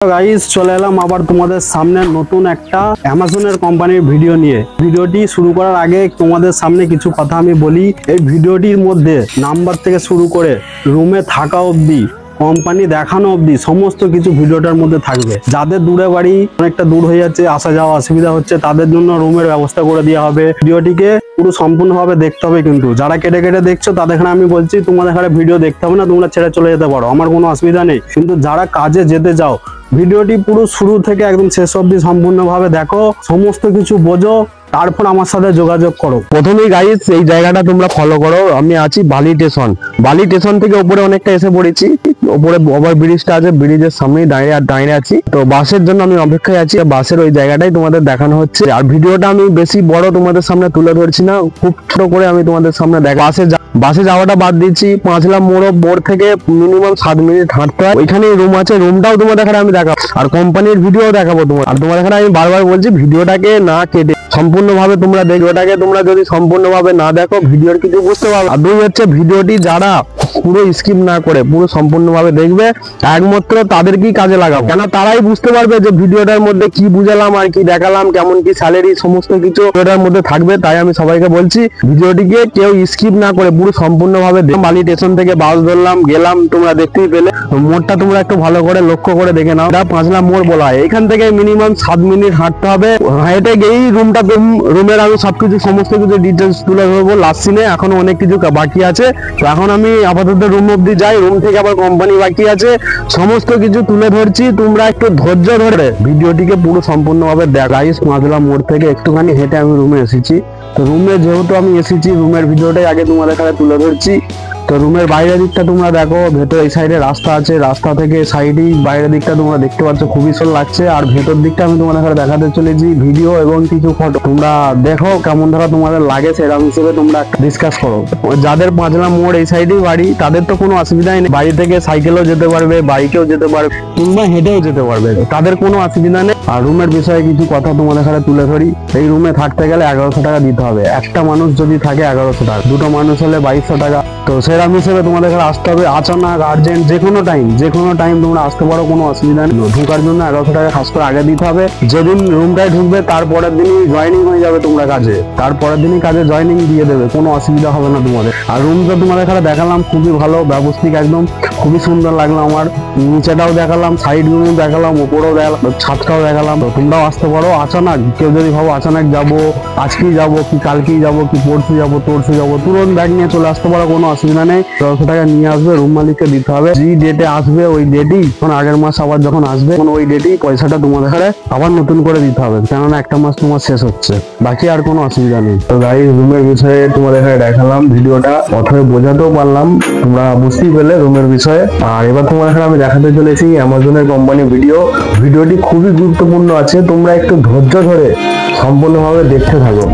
Guys চলে এলাম আবার তোমাদের সামনে নতুন একটা অ্যামাজনের কোম্পানির ভিডিও নিয়ে। ভিডিওটি শুরু করার আগে তোমাদের সামনে কিছু কথা আমি বলি। এই ভিডিওটির মধ্যে নাম্বার থেকে শুরু করে রুমে থাকা অবধি, কোম্পানি দেখানো অবধি সমস্ত কিছু ভিডিওটার মধ্যে থাকবে। যাদের দূরে বাড়ি, অনেকটা দূর হয়ে যাচ্ছে, আসা যাওয়া অসুবিধা হচ্ছে, তাদের জন্য রুমের ব্যবস্থা করে দেওয়া হবে। ভিডিওটিকে পুরো সম্পূর্ণভাবে দেখতে হবে, কিন্তু যারা কেটে কেটে দেখছো তাদের এখানে আমি বলছি তোমাদের এখানে ভিডিও দেখতে হবে না, তোমরা ছেড়ে চলে যেতে পারো, আমার কোনো অসুবিধা নেই। কিন্তু যারা কাজে যেতে চাও ভিডিওটি পুরো শুরু থেকে একদম শেষ অবধি সম্পূর্ণভাবে দেখো, সমস্ত কিছু বোঝো, তারপর আমার সাথে যোগাযোগ করো। প্রথমেই গাইস এই জায়গাটা তোমরা ফলো করো। আমি আছি বালি স্টেশন। বালি স্টেশন থেকে উপরে অনেকটা এসে পড়েছি। উপরে ওভার ব্রিজটা আছে, ব্রিজের সামনেই দাঁড়িয়ে আছি। তো বাসের জন্য আমি অপেক্ষায় আছি। বাসের ওই জায়গাটাই তোমাদের দেখানো হচ্ছে। আর ভিডিওটা আমি বেশি বড় তোমাদের সামনে তুলে ধরছি না, খুব ছোট করে আমি তোমাদের সামনে দেখো। বাসে যাওয়াটা বাদ দিচ্ছি। পাঁচলা মোড় থেকে মিনিমাম 7 মিনিট হাঁটতে হয়। ওইখানে রুম আছে, রুমটাও তোমাদের এখানে আমি দেখাবো, আর কোম্পানির ভিডিও দেখাবো তোমার। আর তোমাদের এখানে আমি বারবার বলছি ভিডিওটাকে না কেটে সম্পূর্ণভাবে তোমরা দেখো। ওটাকে তোমরা যদি সম্পূর্ণভাবে না দেখো ভিডিওর কিছু বুঝতে পারবে। আর দুই হচ্ছে ভিডিওটি যারা পুরো স্কিপ না করে পুরো সম্পূর্ণভাবে দেখবে, একমাত্র তাদেরকেই কাজে লাগাবো। কেন তারাই বুঝতে পারবে যে ভিডিওটার মধ্যে কি বুঝালাম আর কি দেখালাম, কেমন কি স্যালারি, সমস্ত কিছু ভিডিওটার মধ্যে থাকবে। তাই আমি সবাইকে বলছি ভিডিওটিকে কেউ স্কিপ না করে পুরো সম্পূর্ণভাবে দেখো। বালি স্টেশন থেকে বাস ধরলাম, গেলাম, তোমরা দেখতেই পেলে। মোড়টা তোমরা একটু ভালো করে লক্ষ্য করে দেখে নাও। এটা পাঁচলা মোড় বলা হয়। এখান থেকে মিনিমাম 7 মিনিট হাঁটতে হবে। হেঁটে গিয়েই রুমের আমি সবকিছু সমস্ত কিছু ডিটেলস তুলে ধরবো লাস্ট সিনে। এখনো অনেক কিছু বাকি আছে। তো এখন আমি আপাতত রুম অব্দি যাই, রুম থেকে আবার কোম্পানি বাকি আছে, সমস্ত কিছু তুলে ধরছি। তোমরা একটু ধৈর্য ধরে ভিডিওটিকে পুরো সম্পূর্ণভাবে দেখো। গাইস পাঁচলা মোড় থেকে একটুখানি হেঁটে আমি রুমে এসেছি। তো রুমে যেহেতু আমি এসেছি, রুমের ভিডিওটাই আগে তোমাদের কাছে তুলে ধরছি। তো রুমের বাইরের দিকটা তোমরা দেখো, ভেতর এই সাইডে রাস্তা আছে, রাস্তা থেকে সাইডেই বাইরের দিকটা তোমরা দেখতে পাচ্ছ, খুবই সুন্দর লাগছে। আর ভেতর দিকটা আমি তোমাদের এখানে দেখাতে চলেছি ভিডিও এবং কিছু ফটো। তোমরা দেখো কেমন ধরা তোমাদের লাগে, সেরকম হিসেবে তোমরা ডিসকাস করো। যাদের পাঁচলা মোড় এই সাইডেই বাড়ি তাদের তো কোনো অসুবিধাই নেই, বাড়ি থেকে সাইকেলেও যেতে পারবে, বাইকেও যেতে পারবে, কিংবা হেঁটেও যেতে পারবে, তাদের কোনো অসুবিধা নেই। আর রুমের বিষয়ে কিছু কথা তোমাদের এখানে তুলে ধরি। এই রুমে থাকতে গেলে 1100 টাকা দিতে হবে। একটা মানুষ যদি থাকে 1100 টাকা, দুটো মানুষ হলে 2200 টাকা। তো সেরকম হিসেবে তোমাদের এখানে আসতে হবে। আচানক আর্জেন্ট যে কোনো টাইম তোমরা আসতে পারো, কোনো অসুবিধা নেই। ঢোকার জন্য 1100 টাকা খাস করে আগে দিতে হবে। যেদিন রুমটায় ঢুকবে তারপরের দিনই জয়েনিং হয়ে যাবে তোমরা কাজে, তারপরের দিনই কাজে জয়েনিং দিয়ে দেবে, কোনো অসুবিধা হবে না তোমাদের। আর রুমটা তোমাদের এখানে দেখালাম, খুবই ভালো ব্যবস্থিক, একদম খুবই সুন্দর লাগলো আমার। নিচেটাও দেখালাম, সাইড রুমও দেখালাম, উপরেও দেখালাম, ছাদটাও দেখালাম। তো তোমরাও আসতে পারো। আচানক কেউ যদি ভাবো আচানক যাবো, আজকেই যাবো কি কালকেই যাবো কি পরশু যাবো তুরন্ত ব্যাগ নিয়ে চলে আসতে পারো, কোনো অসুবিধা নেই। 1100 টাকা নিয়ে আসবে, রুম মালিককে দিতে হবে। যে ডেটে আসবে ওই ডেটই, তখন আগের মাস আবার যখন আসবে ওই ডেটেই পয়সাটা তোমাদের এখানে আবার নতুন করে দিতে হবে, কেননা একটা মাস তোমার শেষ হচ্ছে, বাকি আর কোনো অসুবিধা নেই। তো গাইস রুমের বিষয়ে তোমাদের এখানে দেখালাম, ভিডিওটা অথবা বোঝাতেও পারলাম, তোমরা বুঝতেই পেলে রুমের বিষয়ে। আর এবার তোমার এখানে আমি দেখাতে চলেছি অ্যামাজনের কোম্পানি ভিডিওটি খুবই গুরুত্বপূর্ণ আছে, তোমরা একটু ধৈর্য ধরে সম্পূর্ণভাবে দেখতে থাকো।